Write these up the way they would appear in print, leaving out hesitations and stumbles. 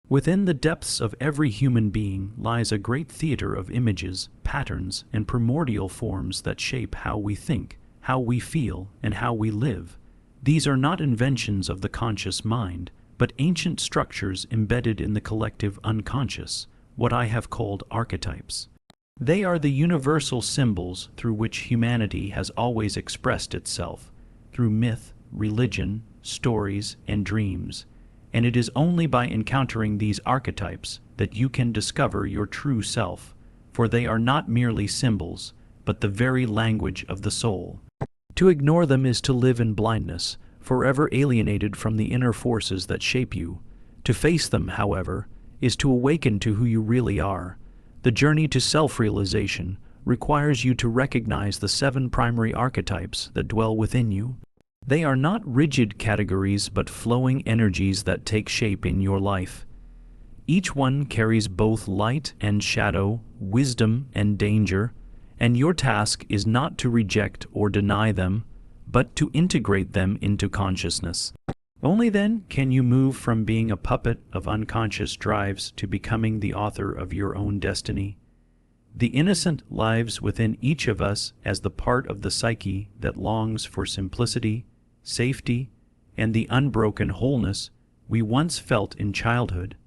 Within the depths of every human being lies a great theater of images, patterns, and primordial forms that shape how we think, how we feel, and how we live. These are not inventions of the conscious mind, but ancient structures embedded in the collective unconscious, what I have called archetypes. They are the universal symbols through which humanity has always expressed itself, through myth, religion, stories, and dreams. And it is only by encountering these archetypes that you can discover your true self, for they are not merely symbols, but the very language of the soul. To ignore them is to live in blindness, forever alienated from the inner forces that shape you. To face them, however, is to awaken to who you really are. The journey to self-realization requires you to recognize the 7 primary archetypes that dwell within you. They are not rigid categories but flowing energies that take shape in your life. Each one carries both light and shadow, wisdom and danger, and your task is not to reject or deny them, but to integrate them into consciousness. Only then can you move from being a puppet of unconscious drives to becoming the author of your own destiny. The innocent lives within each of us as the part of the psyche that longs for simplicity, safety, and the unbroken wholeness we once felt in childhood.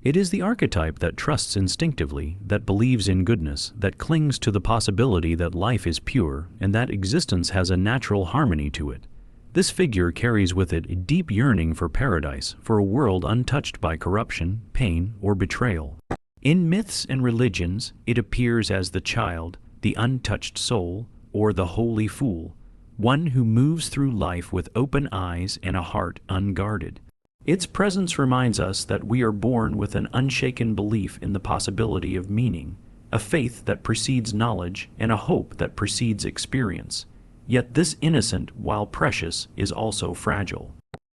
It is the archetype that trusts instinctively, that believes in goodness, that clings to the possibility that life is pure and that existence has a natural harmony to it. This figure carries with it a deep yearning for paradise, for a world untouched by corruption, pain, or betrayal. In myths and religions, it appears as the child, the untouched soul, or the holy fool, one who moves through life with open eyes and a heart unguarded. Its presence reminds us that we are born with an unshaken belief in the possibility of meaning, a faith that precedes knowledge, and a hope that precedes experience. Yet this innocent, while precious, is also fragile.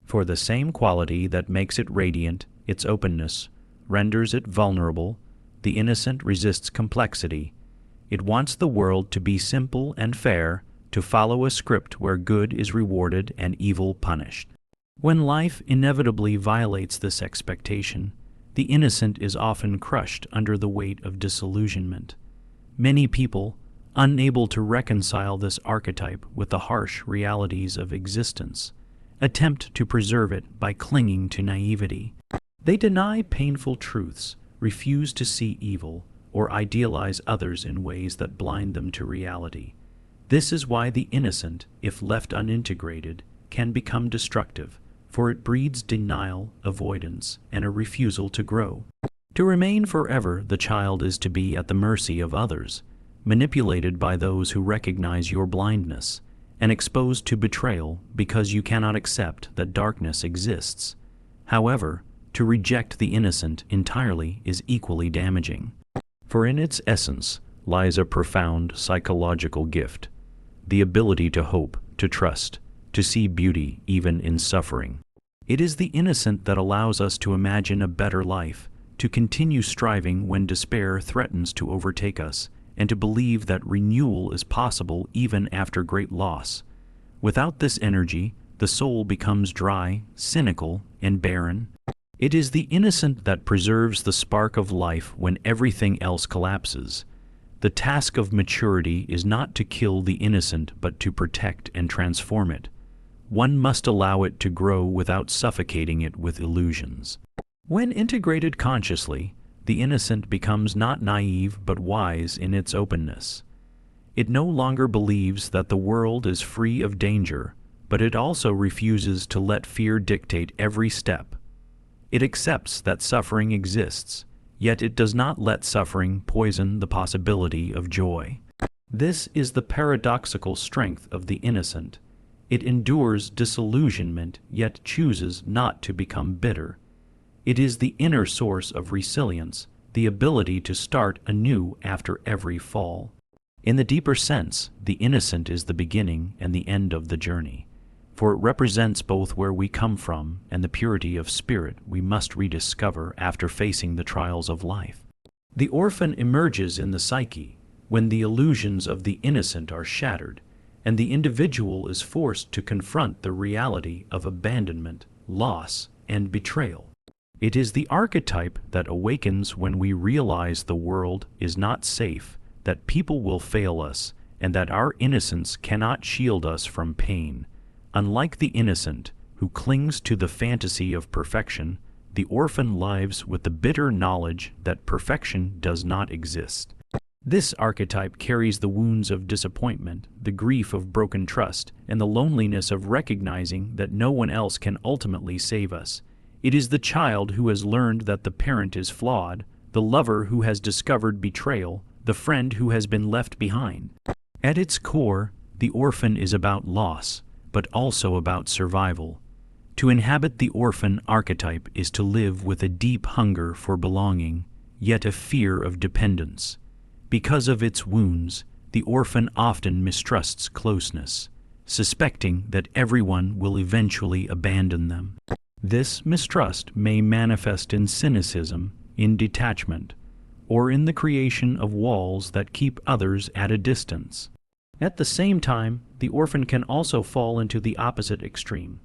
For the same quality that makes it radiant, its openness, renders it vulnerable, the innocent resists complexity. It wants the world to be simple and fair, to follow a script where good is rewarded and evil punished. When life inevitably violates this expectation, the innocent is often crushed under the weight of disillusionment. Many people, unable to reconcile this archetype with the harsh realities of existence, attempt to preserve it by clinging to naivety. They deny painful truths, refuse to see evil, or idealize others in ways that blind them to reality. This is why the innocent, if left unintegrated, can become destructive, for it breeds denial, avoidance, and a refusal to grow. To remain forever, the child is to be at the mercy of others, manipulated by those who recognize your blindness, and exposed to betrayal because you cannot accept that darkness exists. However, to reject the innocent entirely is equally damaging. For in its essence lies a profound psychological gift, the ability to hope, to trust, to see beauty even in suffering. It is the innocent that allows us to imagine a better life, to continue striving when despair threatens to overtake us, and to believe that renewal is possible even after great loss. Without this energy, the soul becomes dry, cynical, and barren. It is the innocent that preserves the spark of life when everything else collapses. The task of maturity is not to kill the innocent, but to protect and transform it. One must allow it to grow without suffocating it with illusions. When integrated consciously, the innocent becomes not naive but wise in its openness. It no longer believes that the world is free of danger, but it also refuses to let fear dictate every step. It accepts that suffering exists, yet it does not let suffering poison the possibility of joy. This is the paradoxical strength of the innocent. It endures disillusionment, yet chooses not to become bitter. It is the inner source of resilience, the ability to start anew after every fall. In the deeper sense, the innocent is the beginning and the end of the journey, for it represents both where we come from and the purity of spirit we must rediscover after facing the trials of life. The orphan emerges in the psyche when the illusions of the innocent are shattered, and the individual is forced to confront the reality of abandonment, loss, and betrayal. It is the archetype that awakens when we realize the world is not safe, that people will fail us, and that our innocence cannot shield us from pain. Unlike the innocent, who clings to the fantasy of perfection, the orphan lives with the bitter knowledge that perfection does not exist. This archetype carries the wounds of disappointment, the grief of broken trust, and the loneliness of recognizing that no one else can ultimately save us. It is the child who has learned that the parent is flawed, the lover who has discovered betrayal, the friend who has been left behind. At its core, the orphan is about loss, but also about survival. To inhabit the orphan archetype is to live with a deep hunger for belonging, yet a fear of dependence. Because of its wounds, the orphan often mistrusts closeness, suspecting that everyone will eventually abandon them. This mistrust may manifest in cynicism, in detachment, or in the creation of walls that keep others at a distance. At the same time, the orphan can also fall into the opposite extreme,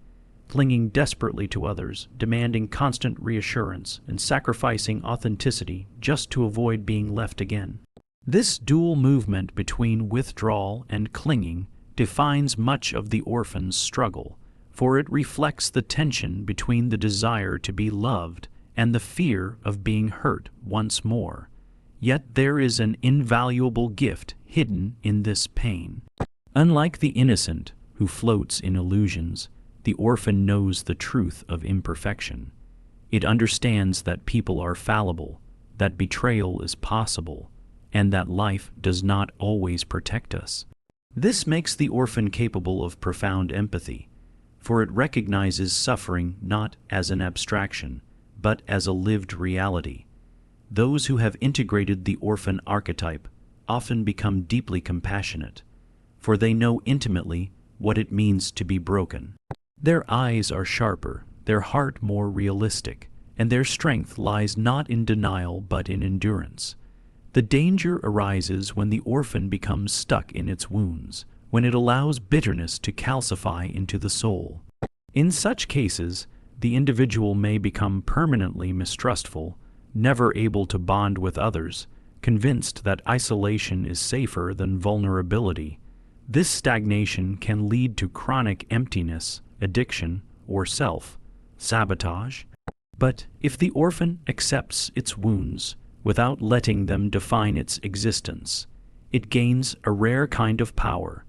clinging desperately to others, demanding constant reassurance, and sacrificing authenticity just to avoid being left again. This dual movement between withdrawal and clinging defines much of the orphan's struggle, for it reflects the tension between the desire to be loved and the fear of being hurt once more. Yet there is an invaluable gift hidden in this pain. Unlike the innocent, who floats in illusions, the orphan knows the truth of imperfection. It understands that people are fallible, that betrayal is possible, and that life does not always protect us. This makes the orphan capable of profound empathy, for it recognizes suffering not as an abstraction, but as a lived reality. Those who have integrated the orphan archetype often become deeply compassionate, for they know intimately what it means to be broken. Their eyes are sharper, their heart more realistic, and their strength lies not in denial but in endurance. The danger arises when the orphan becomes stuck in its wounds, when it allows bitterness to calcify into the soul. In such cases, the individual may become permanently mistrustful, never able to bond with others, convinced that isolation is safer than vulnerability. This stagnation can lead to chronic emptiness, addiction, or self-sabotage. But if the orphan accepts its wounds, without letting them define its existence, it gains a rare kind of power,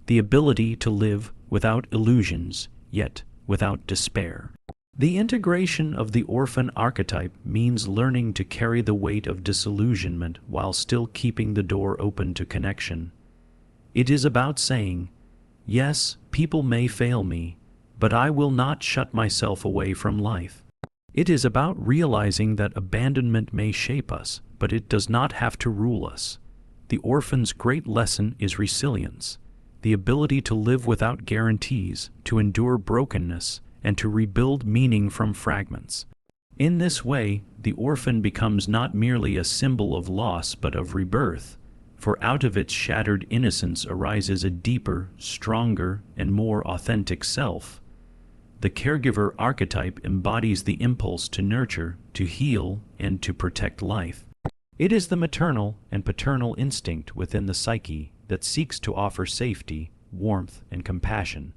the ability to live without illusions, yet without despair. The integration of the orphan archetype means learning to carry the weight of disillusionment while still keeping the door open to connection. It is about saying, yes, people may fail me, but I will not shut myself away from life. It is about realizing that abandonment may shape us, but it does not have to rule us. The orphan's great lesson is resilience, the ability to live without guarantees, to endure brokenness, and to rebuild meaning from fragments. In this way, the orphan becomes not merely a symbol of loss but of rebirth, for out of its shattered innocence arises a deeper, stronger, and more authentic self. The caregiver archetype embodies the impulse to nurture, to heal, and to protect life. It is the maternal and paternal instinct within the psyche that seeks to offer safety, warmth, and compassion.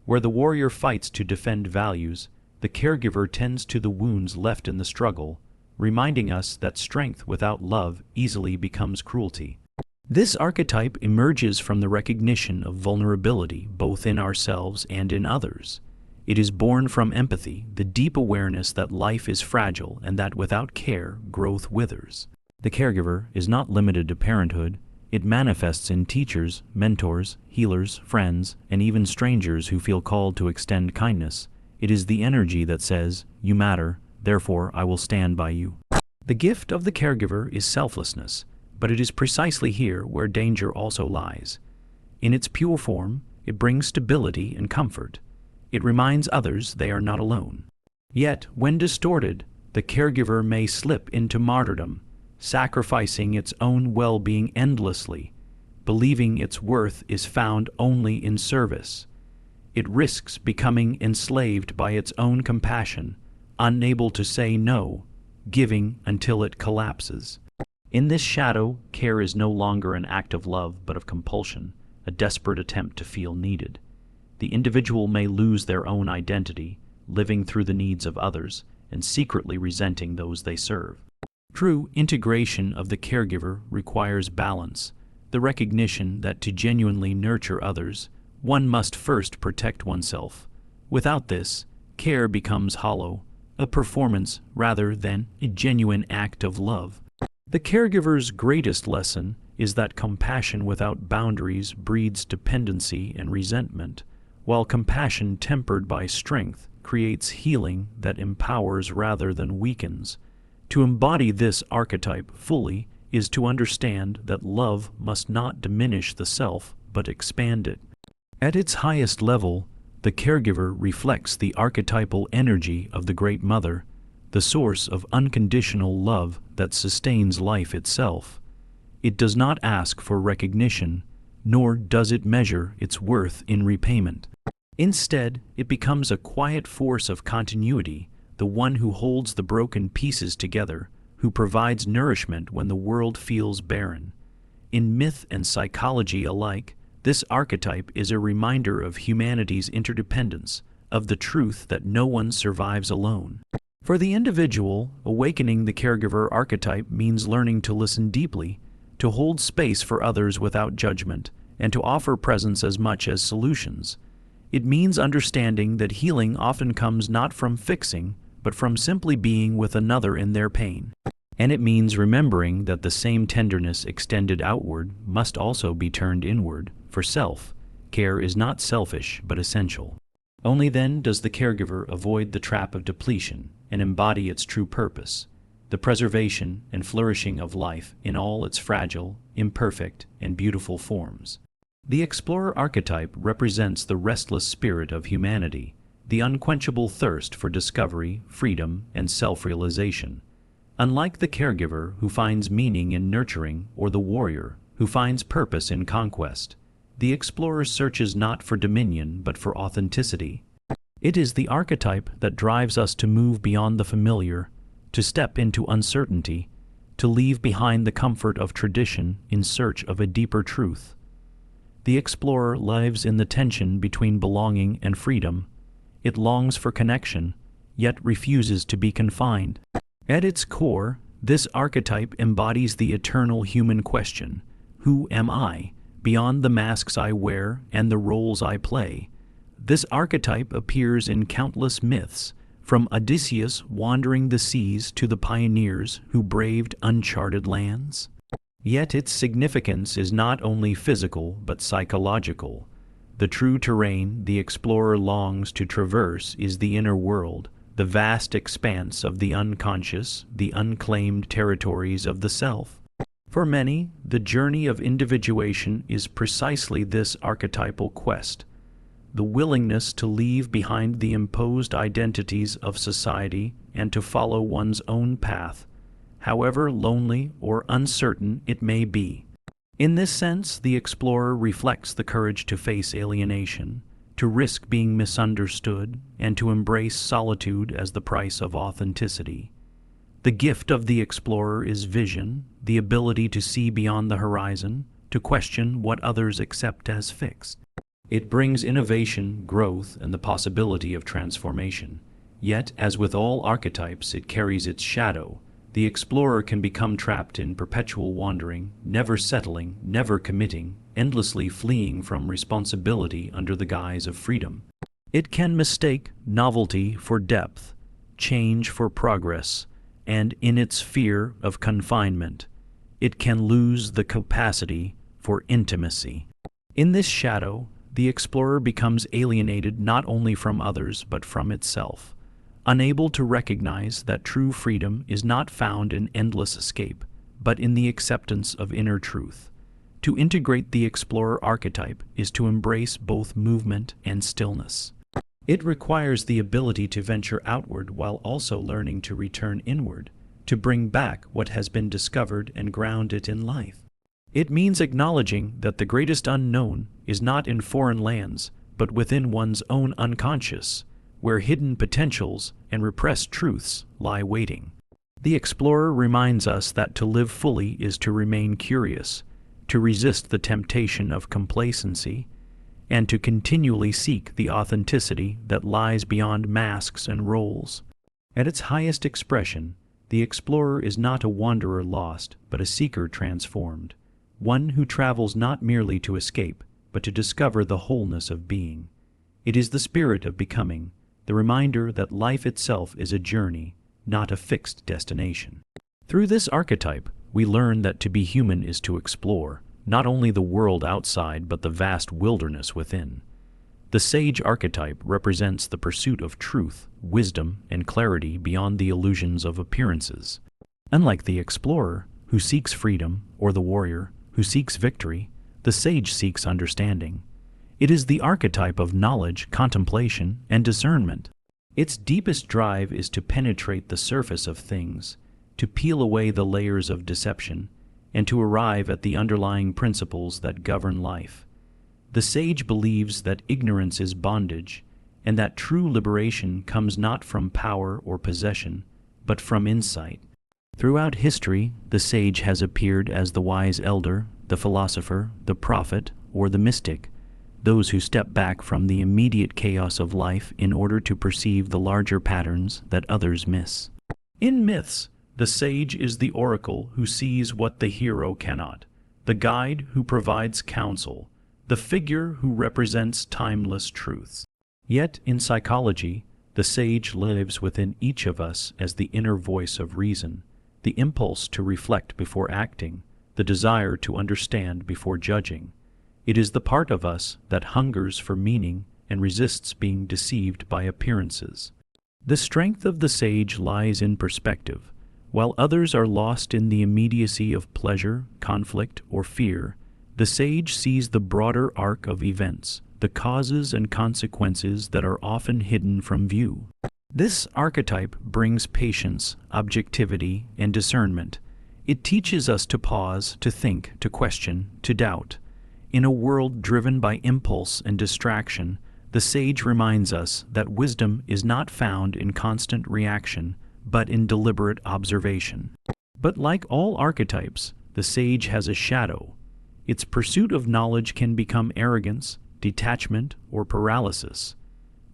Where the warrior fights to defend values, the caregiver tends to the wounds left in the struggle, reminding us that strength without love easily becomes cruelty. This archetype emerges from the recognition of vulnerability both in ourselves and in others. It is born from empathy, the deep awareness that life is fragile and that without care, growth withers. The caregiver is not limited to parenthood. It manifests in teachers, mentors, healers, friends, and even strangers who feel called to extend kindness. It is the energy that says, "You matter, therefore I will stand by you." The gift of the caregiver is selflessness, but it is precisely here where danger also lies. In its pure form, it brings stability and comfort. It reminds others they are not alone. Yet, when distorted, the caregiver may slip into martyrdom, sacrificing its own well-being endlessly, believing its worth is found only in service. It risks becoming enslaved by its own compassion, unable to say no, giving until it collapses. In this shadow, care is no longer an act of love but of compulsion, a desperate attempt to feel needed. The individual may lose their own identity, living through the needs of others, and secretly resenting those they serve. True integration of the caregiver requires balance, the recognition that to genuinely nurture others, one must first protect oneself. Without this, care becomes hollow, a performance rather than a genuine act of love. The caregiver's greatest lesson is that compassion without boundaries breeds dependency and resentment, while compassion tempered by strength creates healing that empowers rather than weakens. To embody this archetype fully is to understand that love must not diminish the self, but expand it. At its highest level, the caregiver reflects the archetypal energy of the Great Mother, the source of unconditional love that sustains life itself. It does not ask for recognition, nor does it measure its worth in repayment. Instead, it becomes a quiet force of continuity, the one who holds the broken pieces together, who provides nourishment when the world feels barren. In myth and psychology alike, this archetype is a reminder of humanity's interdependence, of the truth that no one survives alone. For the individual, awakening the caregiver archetype means learning to listen deeply, to hold space for others without judgment, and to offer presence as much as solutions. It means understanding that healing often comes not from fixing, but from simply being with another in their pain. And it means remembering that the same tenderness extended outward must also be turned inward, for self. Care is not selfish, but essential. Only then does the caregiver avoid the trap of depletion and embody its true purpose, the preservation and flourishing of life in all its fragile, imperfect, and beautiful forms. The explorer archetype represents the restless spirit of humanity, the unquenchable thirst for discovery, freedom, and self-realization. Unlike the caregiver who finds meaning in nurturing or the warrior who finds purpose in conquest, the explorer searches not for dominion but for authenticity. It is the archetype that drives us to move beyond the familiar, to step into uncertainty, to leave behind the comfort of tradition in search of a deeper truth. The explorer lives in the tension between belonging and freedom. It longs for connection, yet refuses to be confined. At its core, this archetype embodies the eternal human question, who am I, beyond the masks I wear and the roles I play? This archetype appears in countless myths, from Odysseus wandering the seas to the pioneers who braved uncharted lands. Yet its significance is not only physical but psychological. The true terrain the explorer longs to traverse is the inner world, the vast expanse of the unconscious, the unclaimed territories of the self. For many, the journey of individuation is precisely this archetypal quest, the willingness to leave behind the imposed identities of society and to follow one's own path, however lonely or uncertain it may be. In this sense, the explorer reflects the courage to face alienation, to risk being misunderstood, and to embrace solitude as the price of authenticity. The gift of the explorer is vision, the ability to see beyond the horizon, to question what others accept as fixed. It brings innovation, growth, and the possibility of transformation. Yet, as with all archetypes, it carries its shadow. The explorer can become trapped in perpetual wandering, never settling, never committing, endlessly fleeing from responsibility under the guise of freedom. It can mistake novelty for depth, change for progress, and in its fear of confinement, it can lose the capacity for intimacy. In this shadow, the explorer becomes alienated not only from others but from itself, unable to recognize that true freedom is not found in endless escape, but in the acceptance of inner truth. To integrate the explorer archetype is to embrace both movement and stillness. It requires the ability to venture outward while also learning to return inward, to bring back what has been discovered and ground it in life. It means acknowledging that the greatest unknown is not in foreign lands, but within one's own unconscious, where hidden potentials and repressed truths lie waiting. The explorer reminds us that to live fully is to remain curious, to resist the temptation of complacency, and to continually seek the authenticity that lies beyond masks and roles. At its highest expression, the explorer is not a wanderer lost, but a seeker transformed, one who travels not merely to escape, but to discover the wholeness of being. It is the spirit of becoming, the reminder that life itself is a journey, not a fixed destination. Through this archetype, we learn that to be human is to explore, not only the world outside but the vast wilderness within. The sage archetype represents the pursuit of truth, wisdom, and clarity beyond the illusions of appearances. Unlike the explorer, who seeks freedom, or the warrior, who seeks victory, the sage seeks understanding. It is the archetype of knowledge, contemplation, and discernment. Its deepest drive is to penetrate the surface of things, to peel away the layers of deception, and to arrive at the underlying principles that govern life. The sage believes that ignorance is bondage, and that true liberation comes not from power or possession, but from insight. Throughout history, the sage has appeared as the wise elder, the philosopher, the prophet, or the mystic, those who step back from the immediate chaos of life in order to perceive the larger patterns that others miss. In myths, the sage is the oracle who sees what the hero cannot, the guide who provides counsel, the figure who represents timeless truths. Yet, in psychology, the sage lives within each of us as the inner voice of reason, the impulse to reflect before acting, the desire to understand before judging. It is the part of us that hungers for meaning and resists being deceived by appearances. The strength of the sage lies in perspective. While others are lost in the immediacy of pleasure, conflict, or fear, the sage sees the broader arc of events, the causes and consequences that are often hidden from view. This archetype brings patience, objectivity, and discernment. It teaches us to pause, to think, to question, to doubt. In a world driven by impulse and distraction, the sage reminds us that wisdom is not found in constant reaction, but in deliberate observation. But like all archetypes, the sage has a shadow. Its pursuit of knowledge can become arrogance, detachment, or paralysis.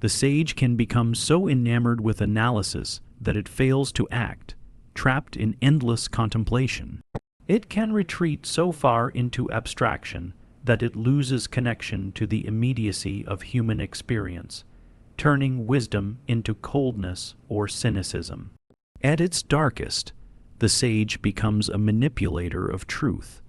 The sage can become so enamored with analysis that it fails to act, trapped in endless contemplation. It can retreat so far into abstraction that it loses connection to the immediacy of human experience, turning wisdom into coldness or cynicism. At its darkest, the sage becomes a manipulator of truth,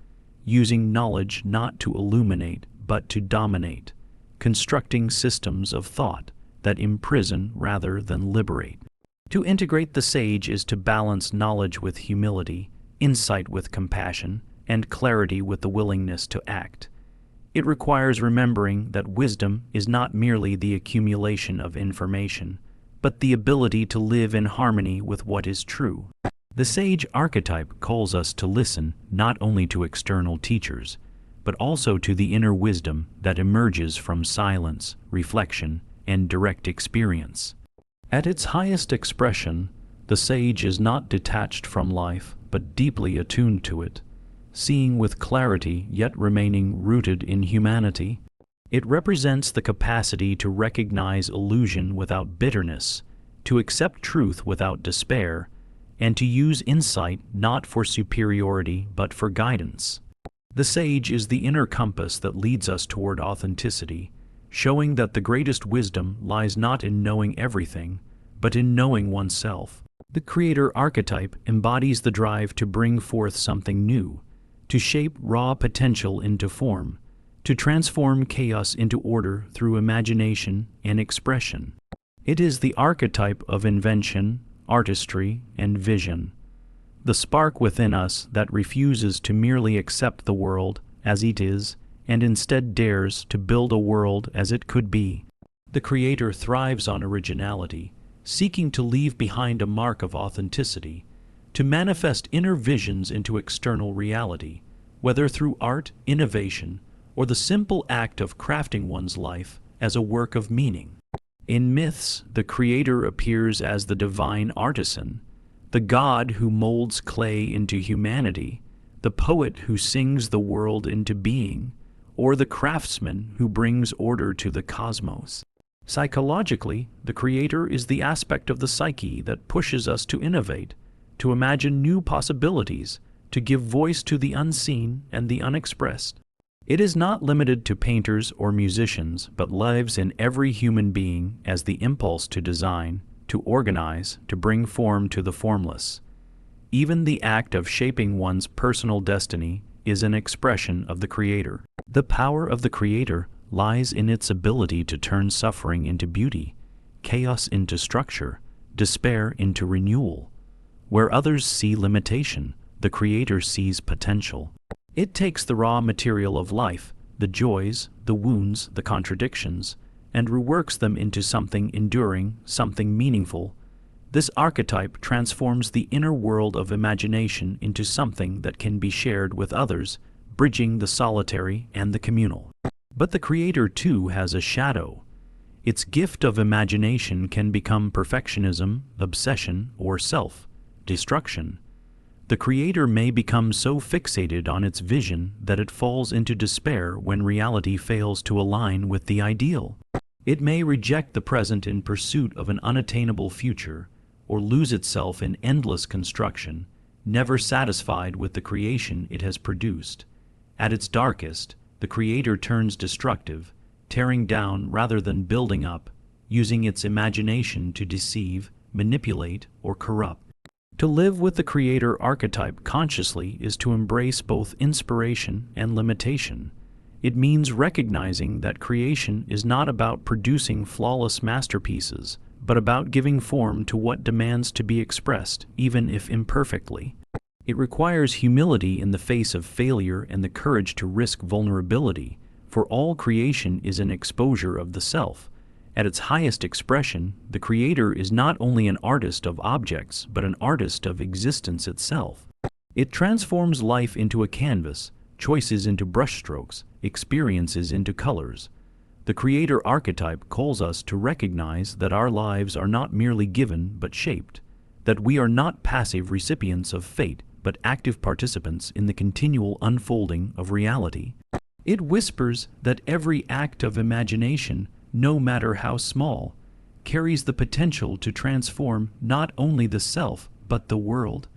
using knowledge not to illuminate but to dominate, constructing systems of thought that imprison rather than liberate. To integrate the sage is to balance knowledge with humility, insight with compassion, and clarity with the willingness to act. It requires remembering that wisdom is not merely the accumulation of information, but the ability to live in harmony with what is true. The sage archetype calls us to listen not only to external teachers, but also to the inner wisdom that emerges from silence, reflection, and direct experience. At its highest expression, the sage is not detached from life, but deeply attuned to it, seeing with clarity yet remaining rooted in humanity. It represents the capacity to recognize illusion without bitterness, to accept truth without despair, and to use insight not for superiority but for guidance. The sage is the inner compass that leads us toward authenticity, showing that the greatest wisdom lies not in knowing everything, but in knowing oneself. The creator archetype embodies the drive to bring forth something new, to shape raw potential into form, to transform chaos into order through imagination and expression. It is the archetype of invention, artistry, and vision, the spark within us that refuses to merely accept the world as it is and instead dares to build a world as it could be. The creator thrives on originality, seeking to leave behind a mark of authenticity, to manifest inner visions into external reality, whether through art, innovation, or the simple act of crafting one's life as a work of meaning. In myths, the creator appears as the divine artisan, the god who molds clay into humanity, the poet who sings the world into being, or the craftsman who brings order to the cosmos. Psychologically, the creator is the aspect of the psyche that pushes us to innovate, to imagine new possibilities, to give voice to the unseen and the unexpressed. It is not limited to painters or musicians, but lives in every human being as the impulse to design, to organize, to bring form to the formless. Even the act of shaping one's personal destiny is an expression of the creator. The power of the creator lies in its ability to turn suffering into beauty, chaos into structure, despair into renewal. Where others see limitation, the creator sees potential. It takes the raw material of life, the joys, the wounds, the contradictions, and reworks them into something enduring, something meaningful. This archetype transforms the inner world of imagination into something that can be shared with others, bridging the solitary and the communal. But the creator too has a shadow. Its gift of imagination can become perfectionism, obsession, or self-destruction. The creator may become so fixated on its vision that it falls into despair when reality fails to align with the ideal. It may reject the present in pursuit of an unattainable future, or lose itself in endless construction, never satisfied with the creation it has produced. At its darkest, the creator turns destructive, tearing down rather than building up, using its imagination to deceive, manipulate, or corrupt. To live with the creator archetype consciously is to embrace both inspiration and limitation. It means recognizing that creation is not about producing flawless masterpieces, but about giving form to what demands to be expressed, even if imperfectly. It requires humility in the face of failure and the courage to risk vulnerability, for all creation is an exposure of the self. At its highest expression, the creator is not only an artist of objects, but an artist of existence itself. It transforms life into a canvas, choices into brushstrokes, experiences into colors. The creator archetype calls us to recognize that our lives are not merely given but shaped, that we are not passive recipients of fate but active participants in the continual unfolding of reality. It whispers that every act of imagination, no matter how small, carries the potential to transform not only the self but the world.